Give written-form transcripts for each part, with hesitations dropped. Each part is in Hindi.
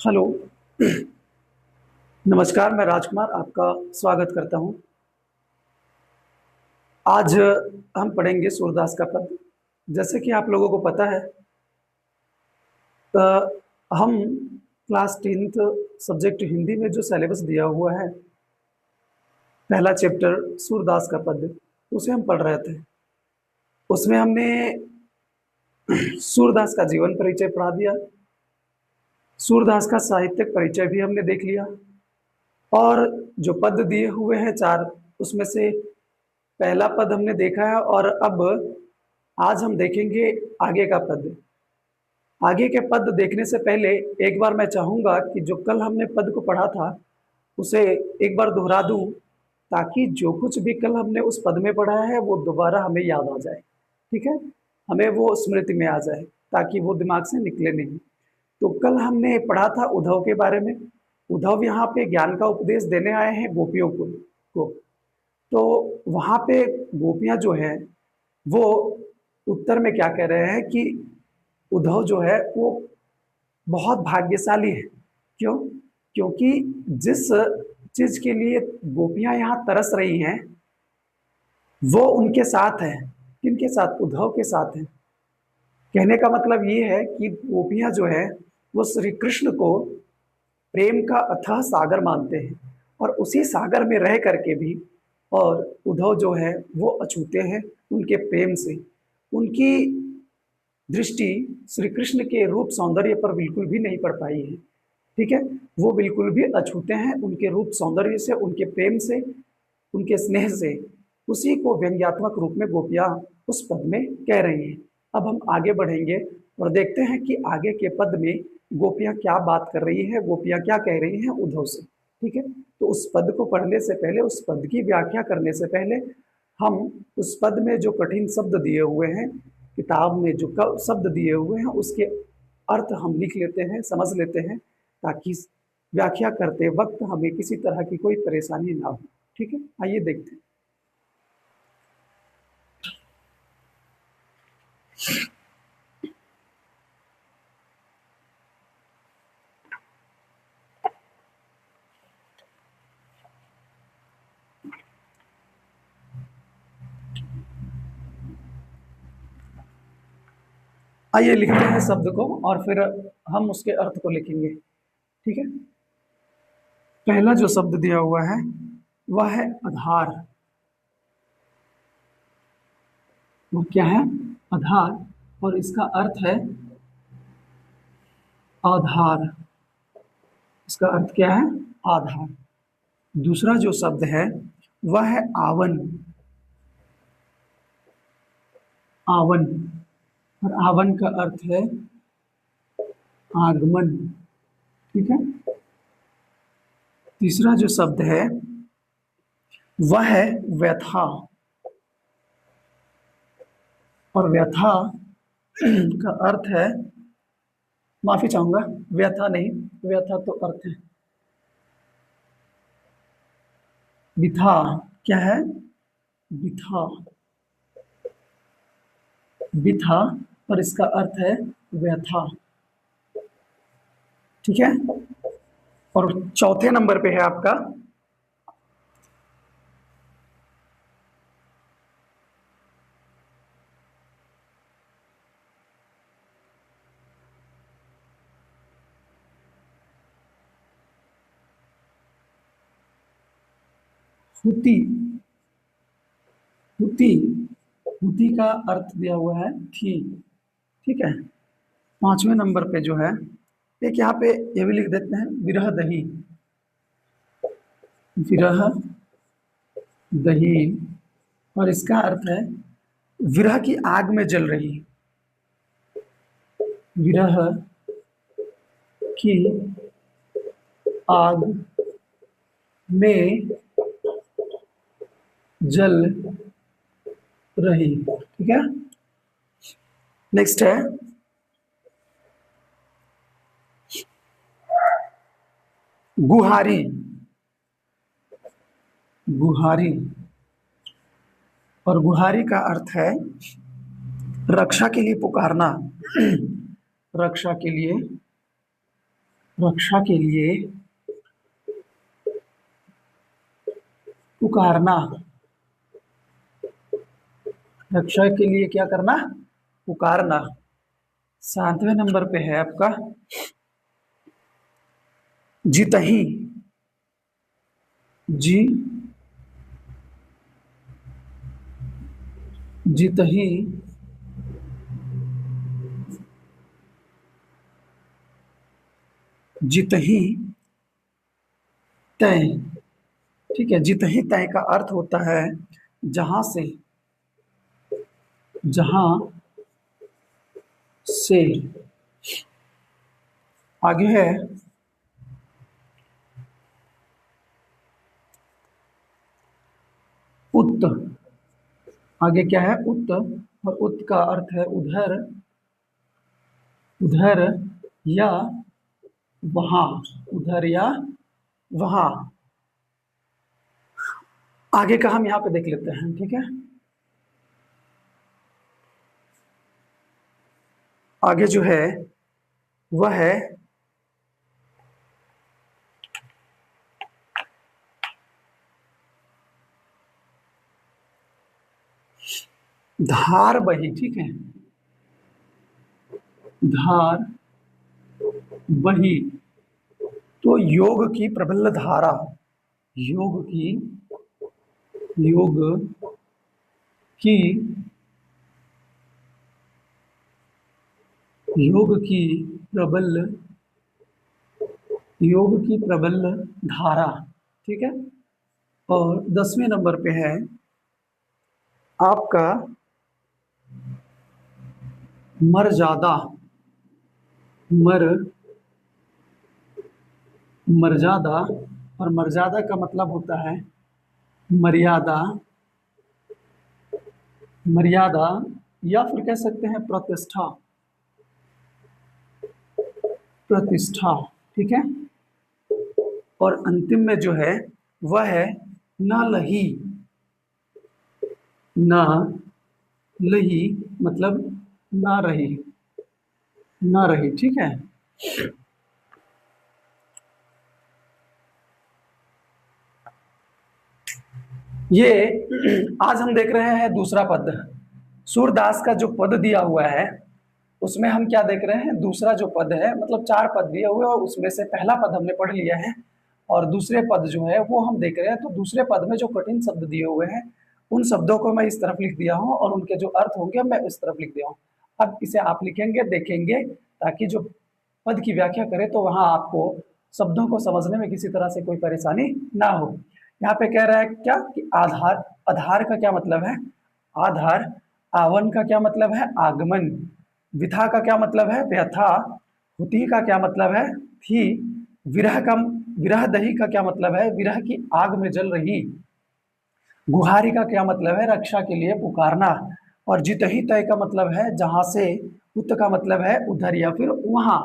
हेलो। नमस्कार, मैं राजकुमार आपका स्वागत करता हूँ। आज हम पढ़ेंगे सूरदास का पद्य। जैसे कि आप लोगों को पता है, हम क्लास 10th सब्जेक्ट हिंदी में जो सिलेबस दिया हुआ है, पहला चैप्टर सूरदास का पद्य, उसे हम पढ़ रहे थे। उसमें हमने सूरदास का जीवन परिचय पढ़ा दिया, सूरदास का साहित्यिक परिचय भी हमने देख लिया, और जो पद दिए हुए हैं चार, उसमें से पहला पद हमने देखा है। और अब आज हम देखेंगे आगे का पद। आगे के पद देखने से पहले एक बार मैं चाहूंगा कि जो कल हमने पद को पढ़ा था उसे एक बार दोहरा दूं, ताकि जो कुछ भी कल हमने उस पद में पढ़ा है वो दोबारा हमें याद आ जाए। ठीक है, हमें वो स्मृति में आ जाए, ताकि वो दिमाग से निकले नहीं। तो कल हमने पढ़ा था उद्धव के बारे में। उद्धव यहाँ पे ज्ञान का उपदेश देने आए हैं गोपियों को। तो वहां पे गोपियां जो है वो उत्तर में क्या कह रहे हैं कि उद्धव जो है वो बहुत भाग्यशाली है। क्यों? क्योंकि जिस चीज के लिए गोपियां यहाँ तरस रही हैं वो उनके साथ है। किनके साथ? उद्धव के साथ है। कहने का मतलब ये है कि गोपियां जो है वो श्री कृष्ण को प्रेम का अथाह सागर मानते हैं, और उसी सागर में रह करके भी और उद्धव जो है वो अछूते हैं उनके प्रेम से। उनकी दृष्टि श्री कृष्ण के रूप सौंदर्य पर बिल्कुल भी नहीं पड़ पाई है। ठीक है, वो बिल्कुल भी अछूते हैं उनके रूप सौंदर्य से, उनके प्रेम से, उनके स्नेह से। उसी को व्यंग्यात्मक रूप में गोपियां उस पद में कह रही हैं। अब हम आगे बढ़ेंगे और देखते हैं कि आगे के पद में गोपियां क्या बात कर रही है, गोपियां क्या कह रही हैं उद्धव से। ठीक है, तो उस पद को पढ़ने से पहले, उस पद की व्याख्या करने से पहले, हम उस पद में जो कठिन शब्द दिए हुए हैं, किताब में जो शब्द दिए हुए हैं, उसके अर्थ हम लिख लेते हैं, समझ लेते हैं, ताकि व्याख्या करते वक्त हमें किसी तरह की कोई परेशानी ना हो। ठीक है, आइए देखते हैं। आइए लिखते हैं शब्द को और फिर हम उसके अर्थ को लिखेंगे। ठीक है, पहला जो शब्द दिया हुआ है वह है आधार। वो क्या है? आधार। और इसका अर्थ है आधार। इसका अर्थ क्या है? आधार। दूसरा जो शब्द है वह है आवन। आवन। और आवन का अर्थ है आगमन। ठीक है। तीसरा जो शब्द है वह है व्यथा। और व्यथा का अर्थ है, माफी चाहूंगा, व्यथा नहीं, व्यथा तो अर्थ है विथा। क्या है? विथा। विथा। और इसका अर्थ है व्यथा। ठीक है। और चौथे नंबर पे है आपका हुति। हुति। हुति का अर्थ दिया हुआ है थी। ठीक है। पांचवें नंबर पे जो है, एक यहाँ पे ये भी लिख देते हैं विरह दही। विरह दही। और इसका अर्थ है विरह की आग में जल रही। विरह की आग में जल रही। ठीक है। नेक्स्ट है गुहारी। गुहारी। और गुहारी का अर्थ है रक्षा के लिए पुकारना। रक्षा के लिए रक्षा के लिए पुकारना। रक्षा के लिए क्या करना? पुकारना। 7वें नंबर पे है आपका जितही। जी जितही जितही तय। ठीक है, जितही तय का अर्थ होता है जहां से, जहां से। आगे है उत। आगे क्या है? उत। और उत का अर्थ है उधर, उधर या वहां। उधर या वहां। आगे का हम यहाँ पे देख लेते हैं। ठीक है, आगे जो है वह है धार बही। ठीक है, धार बही। तो योग की प्रबल धारा, योग की, योग की, योग की प्रबल, योग की प्रबल धारा। ठीक है, और 10वें नंबर पे है आपका मर्यादा। मर मर्यादा। और मर्यादा का मतलब होता है मर्यादा, मर्यादा, या फिर कह सकते हैं प्रतिष्ठा, प्रतिष्ठा। ठीक है, और अंतिम में जो है वह है न लही। न लही मतलब ना रही, ना रही। ठीक है, ये आज हम देख रहे हैं दूसरा पद। सूरदास का जो पद दिया हुआ है उसमें हम क्या देख रहे हैं? दूसरा जो पद है, मतलब 4 पद दिए हुए हैं और उसमें से पहला पद हमने पढ़ लिया है और दूसरे पद जो है वो हम देख रहे हैं। तो दूसरे पद में जो कठिन शब्द दिए हुए हैं उन शब्दों को मैं इस तरफ लिख दिया हूँ और उनके जो अर्थ होंगे मैं इस तरफ लिख दिया हूँ। अब इसे आप लिखेंगे, देखेंगे, ताकि जो पद की व्याख्या करें तो वहां आपको शब्दों को समझने में किसी तरह से कोई परेशानी ना हो। यहाँ पे कह रहा है क्या कि आधार। आधार का क्या मतलब है? आधार। आवन का क्या मतलब है? आगमन। विथा का क्या मतलब है? व्यथा। हुति का क्या मतलब है? थी। विरह का, विरह दही का क्या मतलब है? विरह की आग में जल रही। गुहारी का क्या मतलब है? रक्षा के लिए पुकारना। और जितही तय का मतलब है जहां से। उत का मतलब है उधर या फिर वहां।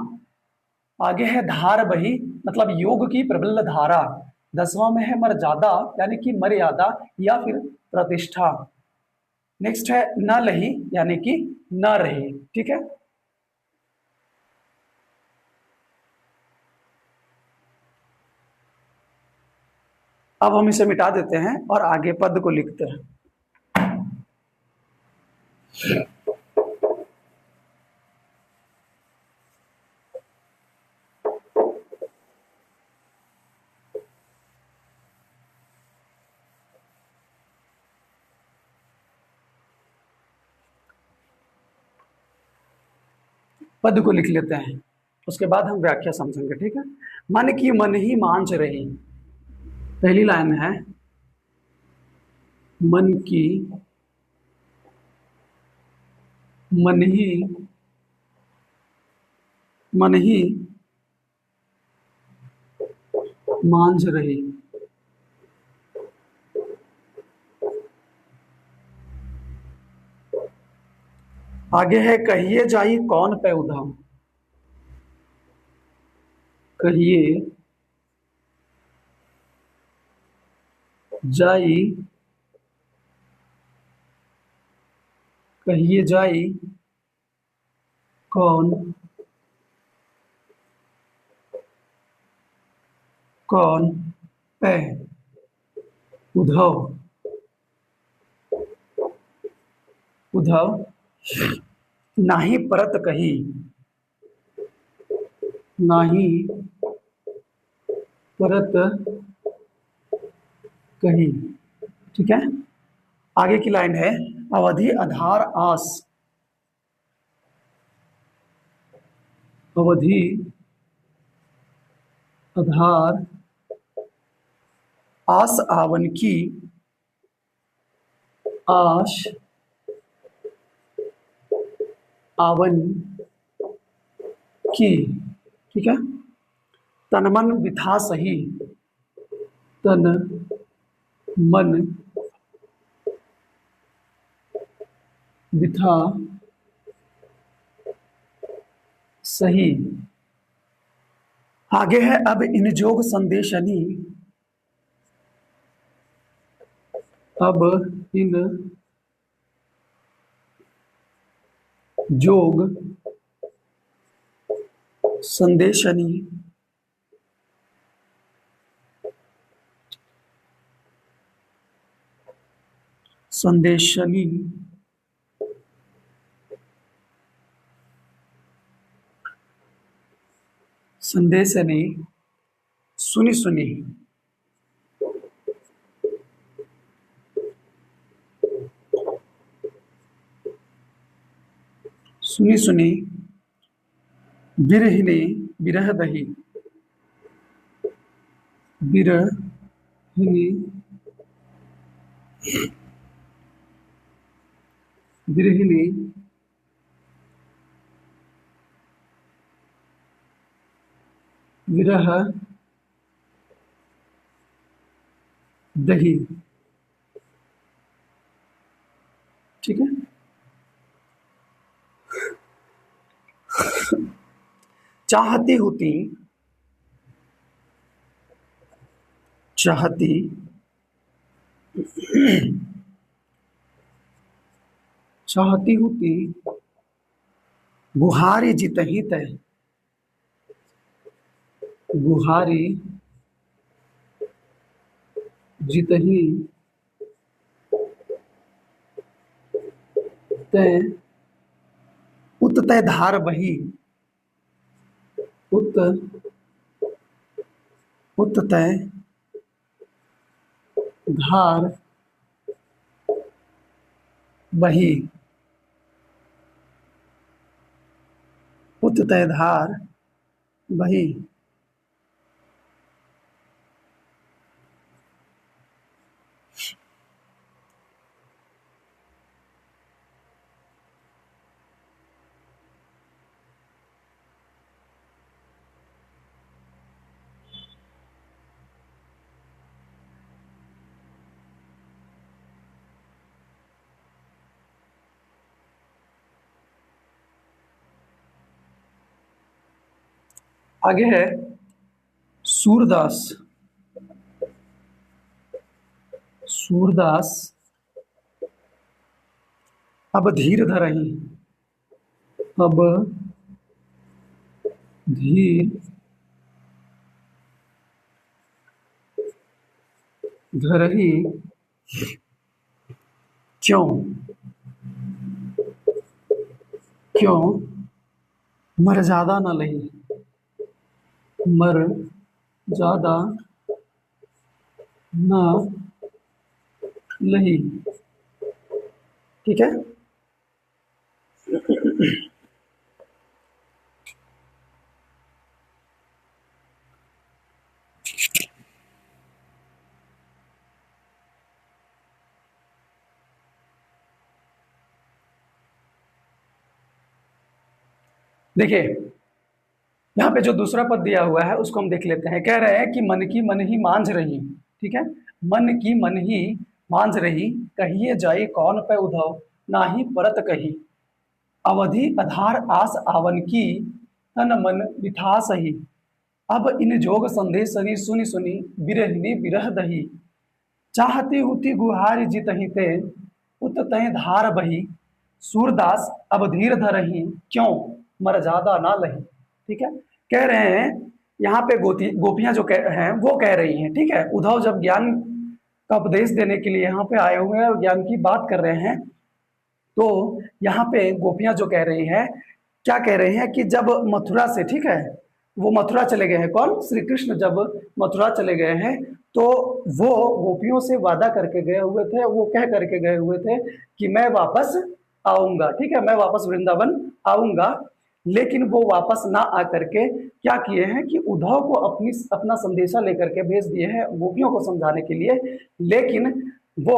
आगे है धार बही, मतलब योग की प्रबल धारा। 10वां में है मर्यादा, यानी कि मर्यादा या फिर प्रतिष्ठा। नेक्स्ट है न लही, यानी कि न रही। ठीक है, अब हम इसे मिटा देते हैं और आगे पद को लिखते हैं। पद को लिख लेते हैं, उसके बाद हम व्याख्या समझेंगे। ठीक है, मन की मन ही मांझ रही। पहली लाइन है मन की मन ही, मन ही मांझ रही। आगे है कहिए जाई कौन पे उधाम। कहिए जाई, कहिए जाई कौन कौन पै उधव उधव नाही परत कही, नाही परत कही। ठीक है, आगे की लाइन है, अवधि आधार आस, अवधि आधार आस आवन की, आश आवन की। ठीक है, तन मन बिथा सही, तन मन बिथा सही। आगे है, अब इन जोग संदेशनी, अब इन जोग संदेशनी, संदेशनी संदेशनी सुनी सुनी, सुनी सुनी बिरहिनी बिरह दही, बिरहिनी बिरहिनी विरह दही। ठीक है, चाहती होती, चाहती चाहती होती गुहारी जितही तय, गुहारी जितही तय, उत तय धार बही, उत उत तय धार बही, उत तय धार बही। आगे है, सूरदास, सूरदास अब धीर धरही, अब धीर धरही, क्यों क्यों मर ज्यादा न लही, मर ज्यादा न लही। ठीक है, देखिए यहाँ पे जो दूसरा पद दिया हुआ है उसको हम देख लेते हैं। कह रहे हैं कि मन की मन ही मांझ रही। ठीक है, मन की मन ही मांझ रही, कहिए जाए कौन पे उधव, नाही परत कही। अवधि आधार आस आवन की, तन मन बिथा सही। अब इन जोग संदेशनी सुनी सुनी, बिरहिनी बिरह दही। चाहती हुती गुहारी जितहि ते, उत तय धार बही। सूरदास अब धीर धरही, क्यों मर ज्यादा ना लही। ठीक है, कह रहे हैं यहाँ पे गोपियां जो हैं वो कह रही हैं, ठीक है। उद्धव जब ज्ञान का उपदेश देने के लिए यहाँ पे आए हुए हैं और ज्ञान की बात कर रहे हैं, तो यहाँ पे गोपियां जो कह रही है, क्या कह रही है कि जब मथुरा से, ठीक है, वो मथुरा चले गए हैं, कौन, श्री कृष्ण जब मथुरा चले गए हैं, तो वो गोपियों से वादा करके गए हुए थे, वो कह करके गए हुए थे कि मैं वापस आऊंगा, ठीक है, मैं वापस वृंदावन आऊंगा। लेकिन वो वापस ना आकर के क्या किए हैं कि उद्धव को अपना संदेशा लेकर के भेज दिए हैं गोपियों को समझाने के लिए, लेकिन वो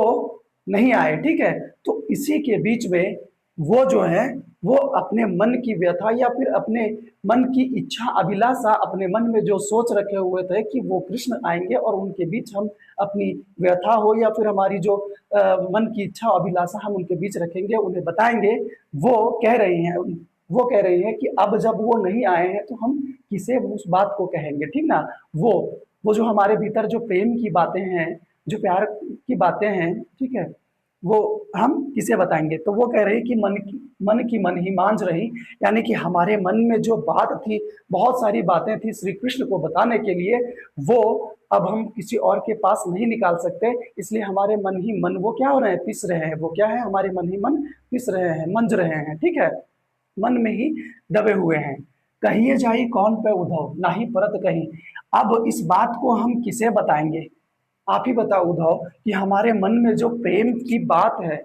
नहीं आए, ठीक है। तो इसी के बीच में वो जो है वो अपने मन की व्यथा या फिर अपने मन की इच्छा अभिलाषा, अपने मन में जो सोच रखे हुए थे कि वो कृष्ण आएंगे और उनके बीच हम अपनी व्यथा हो या फिर हमारी जो मन की इच्छा अभिलाषा हम उनके बीच रखेंगे, उन्हें बताएंगे। वो कह रही हैं वो कह रही है कि अब जब वो नहीं आए हैं तो हम किसे उस बात को कहेंगे, ठीक ना। वो जो हमारे भीतर जो प्रेम की बातें हैं, जो प्यार की बातें हैं, ठीक है, वो हम किसे बताएंगे। तो वो कह रही कि मन ही मांझ रही, यानी कि हमारे मन में जो बात थी, बहुत सारी बातें थी श्री कृष्ण को बताने के लिए, वो अब हम किसी और के पास नहीं निकाल सकते, इसलिए हमारे मन ही मन वो क्या हो रहे हैं, पिस रहे हैं। वो क्या है, हमारे मन ही मन पिस रहे हैं, मंज रहे हैं, ठीक है, मन में ही दबे हुए हैं। कहिए जाई कौन पे उद्धव, ना ही परत कहीं। अब इस बात को हम किसे बताएंगे, आप ही बताओ उद्धव, कि हमारे मन में जो प्रेम की बात है,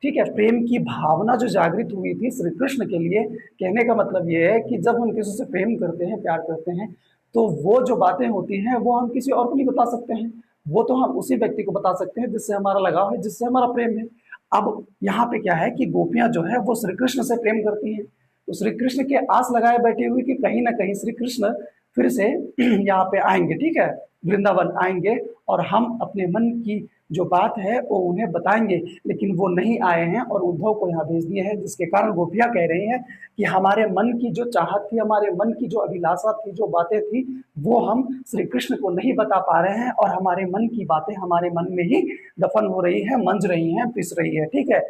ठीक है, प्रेम की भावना जो जागृत हुई थी श्री कृष्ण के लिए, कहने का मतलब ये है कि जब हम किसी से प्रेम करते हैं, प्यार करते हैं, तो वो जो बातें होती हैं वो हम किसी और को नहीं बता सकते हैं, वो तो हम उसी व्यक्ति को बता सकते हैं जिससे हमारा लगाव है, जिससे हमारा प्रेम है। अब यहाँ पे क्या है कि गोपियां जो है वो श्री कृष्ण से प्रेम करती हैं, तो श्री कृष्ण के आस लगाए बैठी हुई कि कहीं ना कहीं श्री कृष्ण फिर से यहाँ पे आएंगे, ठीक है, वृंदावन आएंगे और हम अपने मन की जो बात है वो उन्हें बताएंगे। लेकिन वो नहीं आए हैं और उद्धव को यहाँ भेज दिए हैं, जिसके कारण गोपियां कह रही हैं कि हमारे मन की जो चाहत थी, हमारे मन की जो अभिलाषा थी, जो बातें थी, वो हम श्री कृष्ण को नहीं बता पा रहे हैं और हमारे मन की बातें हमारे मन में ही दफन हो रही है, मंज रही है, पिस रही है, ठीक है।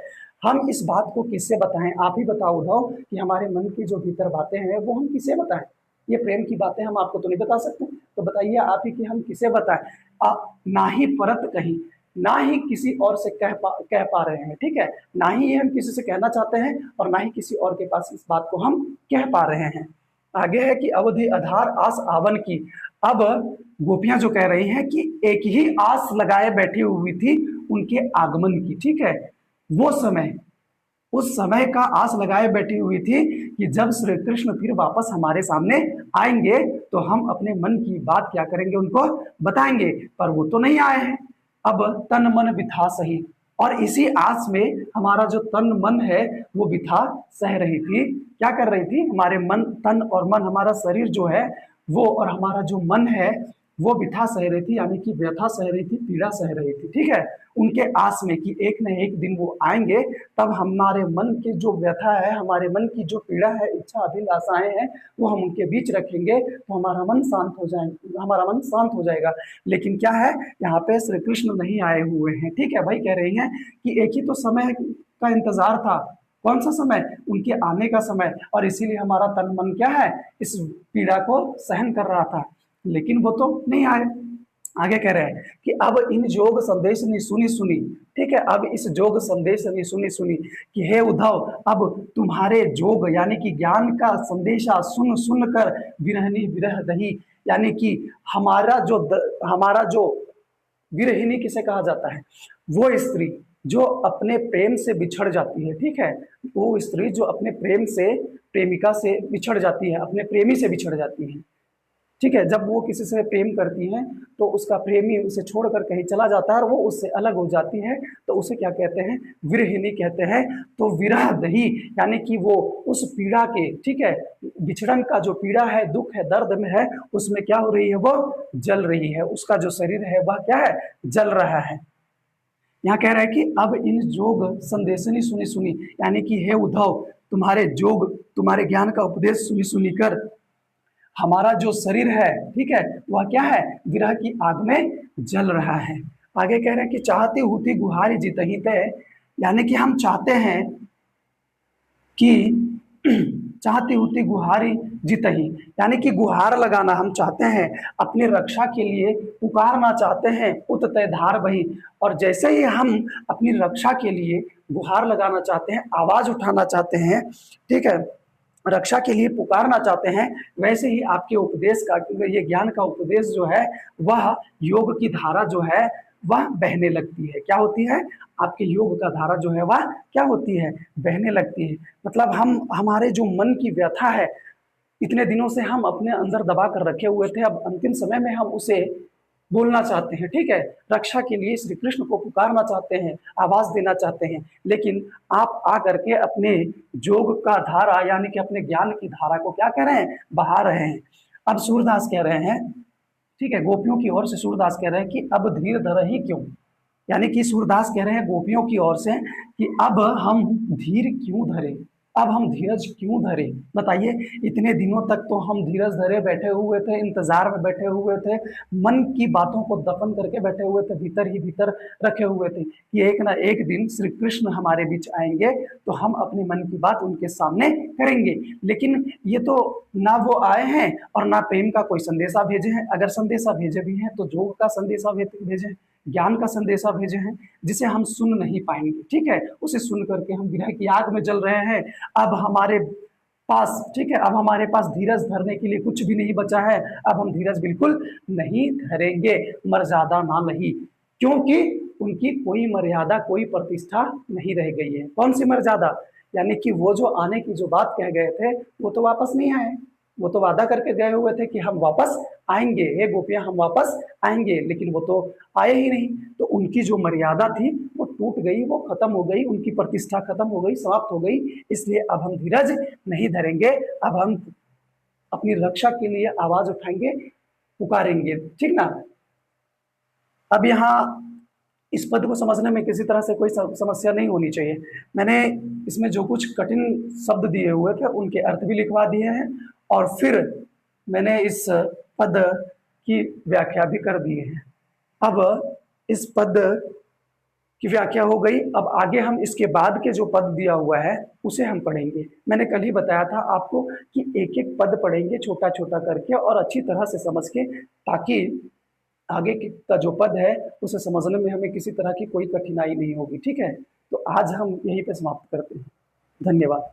हम इस बात को किससे बताएं, आप ही बताओ उद्धव, कि हमारे मन की जो भीतर बातें हैं वो हम किसे बताएं। ये प्रेम की बातें हम आपको तो नहीं बता सकते, तो बताइए आप ही कि हम किसे बताएं। ना ही परत कहीं, ना ही किसी और से कह पा रहे हैं, ठीक है, ना ही ये हम किसी से कहना चाहते हैं और ना ही किसी और के पास इस बात को हम कह पा रहे हैं। आगे है कि अवधि आधार आस आवन की। अब गोपियां जो कह रही हैं कि एक ही आस लगाए बैठी हुई थी उनके आगमन की, ठीक है, वो समय, उस समय का आस लगाए बैठी हुई थी कि जब श्री कृष्ण फिर वापस हमारे सामने आएंगे तो हम अपने मन की बात क्या करेंगे, उनको बताएंगे। पर वो तो नहीं आए हैं, अब तन मन बिथा सही, और इसी आस में हमारा जो तन मन है वो बिथा सह रही थी। क्या कर रही थी, हमारे मन, तन और मन, हमारा शरीर जो है वो और हमारा जो मन है वो बिथा सह रही थी, यानी कि व्यथा सह रही थी, पीड़ा सह रही थी, ठीक है, उनके आस में कि एक न एक दिन वो आएंगे, तब हमारे मन की जो व्यथा है, हमारे मन की जो पीड़ा है, इच्छा अभिलाषाएं हैं, वो हम उनके बीच रखेंगे तो हमारा मन शांत हो जाएगा, हमारा मन शांत हो जाएगा। लेकिन क्या है, यहाँ पे श्री कृष्ण नहीं आए हुए हैं, ठीक है भाई, कह रही हैं कि एक ही तो समय का इंतजार था, कौन सा समय, उनके आने का समय, और इसीलिए हमारा तन मन क्या है, इस पीड़ा को सहन कर रहा था, लेकिन वो तो नहीं आए। आगे कह रहे हैं कि अब इन जोग संदेश ने सुनी सुनी, ठीक है, अब इस जोग संदेश ने सुनी सुनी कि हे उद्धव, अब तुम्हारे जोग यानी कि ज्ञान का संदेशा सुन सुन कर विरहनी विरह दही, यानी कि हमारा जो विरहिणी किसे कहा जाता है, वो स्त्री जो अपने प्रेम से बिछड़ जाती है, ठीक है, वो स्त्री जो अपने प्रेम से, प्रेमिका से बिछड़ जाती है, अपने प्रेमी से बिछड़ जाती है, ठीक है, जब वो किसी से प्रेम करती हैं तो उसका प्रेमी उसे छोड़कर कहीं चला जाता है और वो उससे अलग हो जाती है, तो उसे क्या कहते हैं, विरहिणी कहते हैं। तो विरह दही, यानी कि वो उस पीड़ा के, ठीक है, बिछड़न का जो पीड़ा है, दुख है, दर्द में है, उसमें क्या हो रही है, वो जल रही है, उसका जो शरीर है वह क्या है, जल रहा है। यहाँ कह रहा है कि अब इन जोग संदेशनी सुनी सुनी, यानी कि हे उद्धव, तुम्हारे जोग, तुम्हारे ज्ञान का उपदेश सुनी सुनी कर हमारा जो शरीर है, ठीक है, वह क्या है, विरह की आग में जल रहा है। आगे कह रहे हैं कि चाहती हुती गुहारी जीतही तय, यानी कि हम चाहते हैं कि चाहती होती गुहारी जितही, यानी कि गुहार लगाना हम चाहते हैं, अपनी रक्षा के लिए पुकारना चाहते हैं, उत तय धार बही। और जैसे ही हम अपनी रक्षा के लिए गुहार लगाना चाहते हैं, आवाज उठाना चाहते हैं, ठीक है, रक्षा के लिए पुकारना चाहते हैं, वैसे ही आपके उपदेश का, क्योंकि ये ज्ञान का उपदेश जो है वह योग की धारा जो है वह बहने लगती है। क्या होती है? आपके योग का धारा जो है वह क्या होती है? बहने लगती है। मतलब हम हमारे जो मन की व्यथा है, इतने दिनों से हम अपने अंदर दबा कर रखे हुए थे, अब अंतिम समय में हम उसे बोलना चाहते हैं, ठीक है, रक्षा के लिए श्री कृष्ण को पुकारना चाहते हैं, आवाज देना चाहते हैं, लेकिन आप आकर के अपने जोग का धारा यानी कि अपने ज्ञान की धारा को क्या कह रहे हैं? बहा रहे हैं। अब सूरदास कह रहे हैं, ठीक है, गोपियों की ओर से सूरदास कह रहे हैं कि अब धीर धर ही क्यों, यानी कि सूरदास कह रहे हैं गोपियों की ओर से कि अब हम धीर क्यों धरे, अब हम धीरज क्यों धरे। बताइए, इतने दिनों तक तो हम धीरज धरे बैठे हुए थे, इंतजार में बैठे हुए थे, मन की बातों को दफन करके बैठे हुए थे, भीतर ही भीतर रखे हुए थे कि एक ना एक दिन श्री कृष्ण हमारे बीच आएंगे तो हम अपने मन की बात उनके सामने करेंगे। लेकिन ये तो ना वो आए हैं और ना प्रेम का कोई संदेशा भेजे हैं। अगर संदेशा भेजे भी हैं तो योग का संदेशा भेजे हैं, ज्ञान का संदेशा भेजे हैं, जिसे हम सुन नहीं पाएंगे, ठीक है, उसे सुन करके हम विरह की आग में जल रहे हैं। अब हमारे पास, ठीक है, अब हमारे पास धीरज धरने के लिए कुछ भी नहीं बचा है, अब हम धीरज बिल्कुल नहीं धरेंगे, मर्यादा ना नहीं, क्योंकि उनकी कोई मर्यादा, कोई प्रतिष्ठा नहीं रह गई है। कौन सी मर्यादा? यानी कि वो जो आने की जो बात कह गए थे वो तो वापस नहीं आए, वो तो वादा करके गए हुए थे कि हम वापस आएंगे, हे गोपियां हम वापस आएंगे, लेकिन वो तो आए ही नहीं। तो उनकी जो मर्यादा थी वो टूट गई, वो खत्म हो गई, उनकी प्रतिष्ठा खत्म हो गई, समाप्त हो गई। इसलिए अब हम धीरज नहीं धरेंगे, अब हम अपनी रक्षा के लिए आवाज उठाएंगे, पुकारेंगे, ठीक ना। अब यहाँ इस पद को समझने में किसी तरह से कोई समस्या नहीं होनी चाहिए। मैंने इसमें जो कुछ कठिन शब्द दिए हुए थे उनके अर्थ भी लिखवा दिए हैं, और फिर मैंने इस पद की व्याख्या भी कर दी है। अब इस पद की व्याख्या हो गई, अब आगे हम इसके बाद के जो पद दिया हुआ है उसे हम पढ़ेंगे। मैंने कल ही बताया था आपको कि एक एक पद पढ़ेंगे छोटा छोटा करके और अच्छी तरह से समझ के, ताकि आगे का जो पद है उसे समझने में हमें किसी तरह की कोई कठिनाई नहीं होगी, ठीक है। तो आज हम यहीं पे समाप्त करते हैं। धन्यवाद।